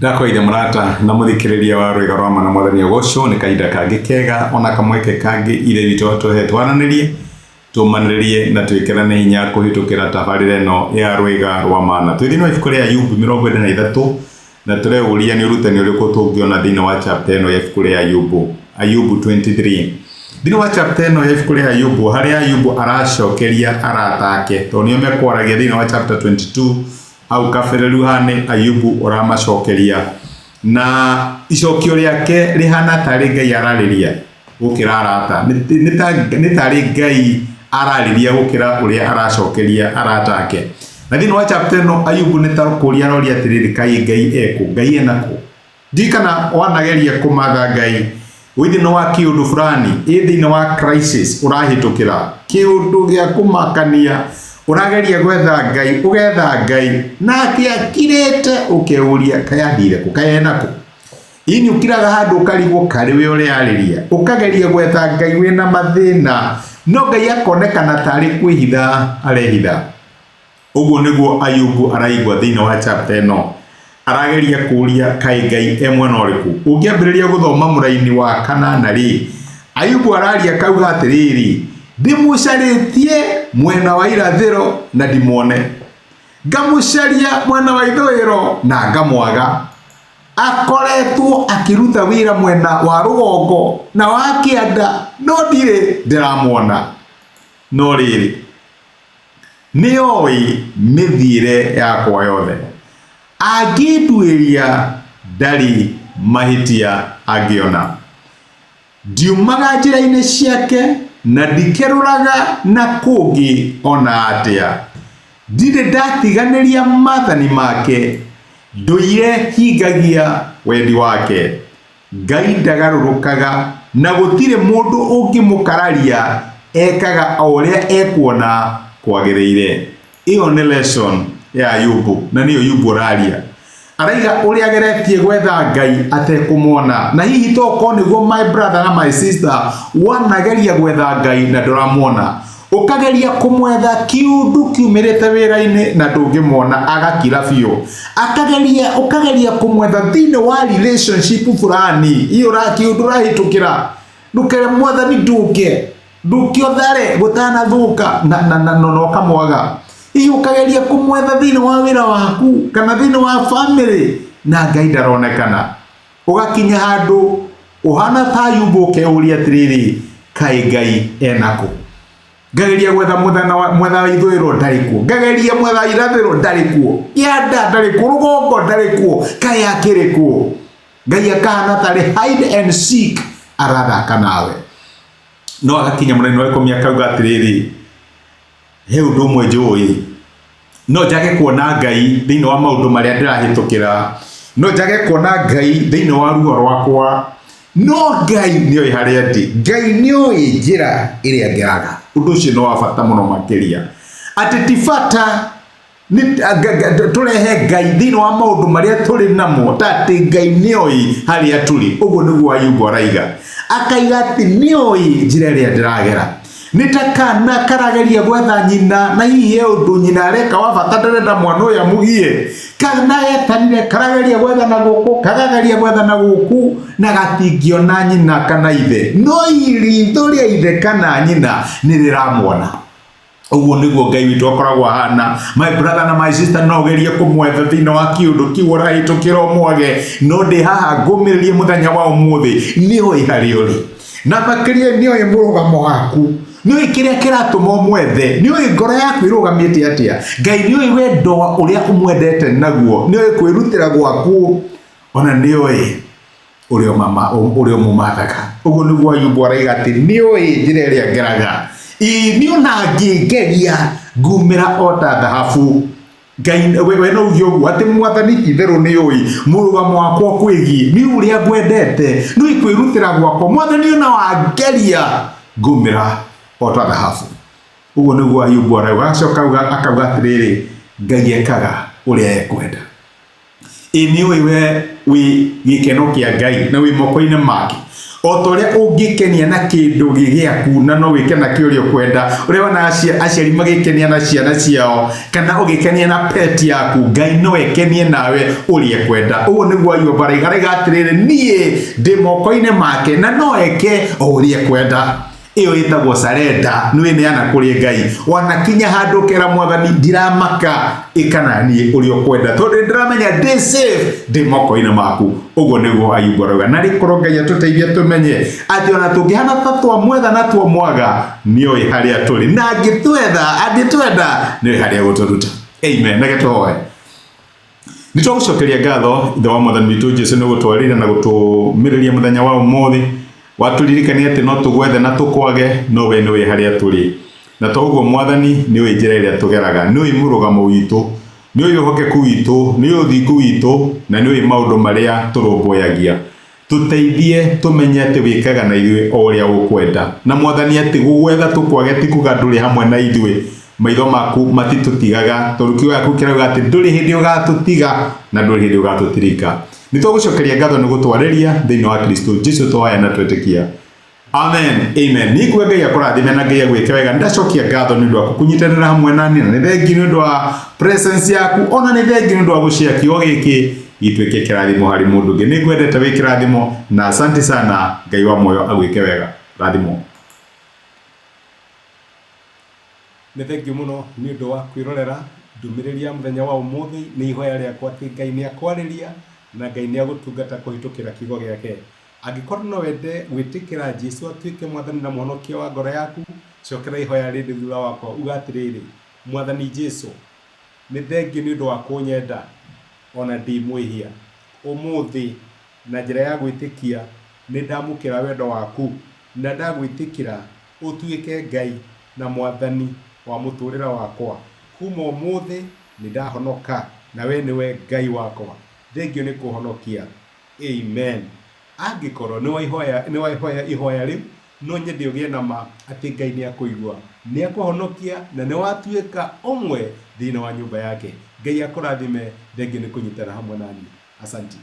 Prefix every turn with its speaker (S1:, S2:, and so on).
S1: Ndakoire murata na muthikiriria wa Rwiga rwa Mana Mwathani Ogosho ni kaida kangi kega ona kamweke kangi ile bitwato he twananirie tumaniririe na twikirane hinya kuhitukira tabarire no ya Rwiga rwa Mana twithino ifuku ria Ayubu 43 na tureguria ni urutani uriku tungiona thini wa chapter eno ya ifuku ria Ayubu 23 thini wa chapter eno ya ifuku ria Ayubu haria Ayubu aracokeria aratake to niyo mekwaragia thini wa chapter 22 au kafereru hane Ayubu oramacokeria na icokio riake rihana tari Ngai arariria gukira arata ni tari Ngai arariria gukira uria aracokeria aratake na thini wa chapter no Ayubu ni tarukuria rori atiriri kai Ngai eko Ngai enako dikana wanageria kumaga Ngai withino wa kiundu fulani thini wa crisis urahitukira kiundu gia kumakania urageria gwetha Ngai ugetha Ngai na kiakirete ukeuria kayathire kukayenako ini ukiraga handu ukarigwo kariwe uri ariria ukageria gwetha Ngai wina mathina no Ngai akonekana tari kwihitha arehitha uguo niguo Ayubu araigwa thini wa chapter eno arageria kuria kai Ngai emwe noriku ungiambiriria guthoma muraini wa 8 ri Ayubu araria kauga atiriri ndimucaritie mwena wa irathiro na ndimone ngamucaria mwena wa ithwiro na ngamwaga akoretwo akiruta wira mwena wa rugongo na wa kianda no ndire ndiramwona no riri nioi mithire yakwa yothe angindwiria ndari mahitia angiona ndiumaga njira-ini ciake na ndikeruraga na kungi ona atia ndire ndatiganiria mathani make nduire hingagia wendi wake Ngai ndagarurukaga na gutire mundu ungimukararia ekaga uria ekuona kwagiriire iyo ni lesson ya Ayubu na niyo Ayubu oraria araiga uria geretie gwetha Ngai atekumwona na hihi toko niguo my brother na my sister wanageria gwetha Ngai na nduramwona ukageria kumwetha kiundu kiumirite wira-ini na ndungimwona agakira biu ukageria kumwetha thini wa relationship fulani iyo kiundu rahitukira ndukere mwathani ndukiothere gutanathuka na no kamwaga iyo ukageria kumwetha thini wa wira waku kana thini wa family na Ngai ndaronekana ugakinya handu uhana ta Ayubu ukeuria atiriri kai Ngai enako ngageria gwetha mwetha wa ithwiro ndarikuo ngageria mwetha irathiro ndarikuo kianda ndarikuo rugongo ndarikuo kai akirikuo Ngai akahana tari hide and seek arathaka nawe no agakinya munene wa ikumi akauga atiriri he undu umwe njui no njage kuona Ngai thini wa maundu maria ndirahitukira no njage kuona Ngai thini wa ruo rwakwa no Ngai nioi haria ndi Ngai nioi njira iria ngeraga undu ucio no wabata muno makiria ati tifata ni turehe Ngai thini wa maundu maria turi namo tati Ngai nioi haria turi uguo niguo Ayubu araiga akaiga ati nioi njira iria ndiragera nitakana karageria gwetha nyina na hihi undu nyina areka wabata ndarenda mwana uyu amugie kana etanire karageria gwetha na guku kagageria gwetha na guku na gatingiona nyina kana ithe no iritho ria ithe kana nyina niriramwona uguo niguo Ngai witu akoragwo hana my brother na my sister no gerie kumwetha thini wa kiundu kiu rahitukira mwage no ndi haha ngumiririe muthenya wa umuthi niho ihari uri na makiria niyo imurugamo waku niyo kiria kiratuma mwethe niyo ngoro yaku irugamite atia Ngai niyo wendo uria umwendete naguo niyo kwirutira gwaku ona niyo urio mama urio mumathaga uguo niguo Ayubu araiga ati niyo njira iria ngeraga niyo na ngingeria ngumira ota thahabu Ngai we no uguo ati mwathani itheru nioi murugamo wakwa kwigi ni uria ngwendete no ikwirutira gwakwa mwathani ona wangeria ngumira ota thahabu uguo niguo Ayubu arauga akauga atiriri Ngai ekaga uria ekwenda nioi we gikeno kia Ngai na wi moko-ini make otoria ungikenia na kindu gigiaku na no wikena kiurio kwenda ureona aciari magikenia na ciana ciao kana ugikenia na pet yaku Ngai no ekenie nawe urie kwenda uguo niguo ayo baraigaraiga atiriri nie ndi moko-ini make na no eke urie kwenda iyo itagwo sarenda niweneana kuri Ngai wanakinya handu kera mwathani ndiramaka ikana nie urio kwenda tondu ndiramenya ndi safe ndi moko-ini maku uguo niguo Ayubu arauga na rikorwo Ngai atuteithie tumenye ati ona tungihana ta twamwetha na twamwaga nioi haria turi na angitwenda nioi haria guturuta amen na getoe nitwagucokeria ngatho ithe wa mwathani witu Jesu ni gutwarira na gutumiriria muthenya wa umuthi waturirikania ati no tugwethe na tukwage no we niwe haria turi na toguo mwathani niwe njira iria tugeraga niwe murugamo witu niwe uhokeku witu niwe uthingu witu na niwe maundu maria turumboyagia tuteithie tumenye ati wikaga na ithuĩ o ũrĩa ũkwenda na mwathani ati gugwetha tukwage ti kuga ndũrĩ hamwe na ithuĩ maitho maku matitutigaga tondu kiugo gĩaku kĩrauga ati ndũrĩ hĩndĩ ũgatũtiga na ndũrĩ hĩndĩ ũgatũtirika nitwagucokeria ngatho ni gutwarĩria thĩinĩ wa Kristo Jesu twoya na twetĩkia amen amen nikuwe Ngai akũrathime na Ngai agwĩke wega ndacokia ngatho nĩ ũndũ wa kunyitanĩra hamwe nani na nĩ thengi nĩ ũndũ wa presence yaku ona nĩ thengi nĩ ũndũ wa gũshare kiugo gĩkĩ gĩtuĩke kĩrathimo harĩ mũndũ ũngĩ nĩngwendete wĩ kĩrathimo na asante sana Ngai wa muoyo agwĩke wega rathimo nĩ thengi mũno nĩ ũndũ wa kwĩrorera ndũmĩrĩri ya mũthenya wa ũmũthĩ nĩ ihoya rĩakwa atĩ Ngai nĩ akwarĩria na Ngai nĩ agũtungata kũhĩtũkĩra kiugo gĩake angĩkorwo no wende gwĩtĩkĩra Jesu atuĩke mwathani na mũhonokia wa ngoro yaku cokera ihoya rĩrĩ thutha wakwa uga atĩrĩrĩ mwathani Jesu nĩ thengi nĩ ũndũ wa kũnyenda ona ndi mwĩhia ũmũthĩ na njĩra ya gwĩtĩkia nĩ ndamũkĩra wendo waku na ndagwĩtĩkĩra ũtuĩke Ngai na mwathani wa mũtũrĩre wakwa kuma ũmũthĩ nĩ ndahonoka na we nĩwe Ngai wakwa thengio nĩ kũhonokia amen angĩkorwo nĩ waihoya ihoya rĩu no nyende ũgĩe na ma atĩ Ngai nĩ akũigua nĩ akũhonokia na nĩ watuĩka ũmwe thĩinĩ wa nyũmba yake Ngai akũrathime thengio nĩ kũnyitana hamwe nani asante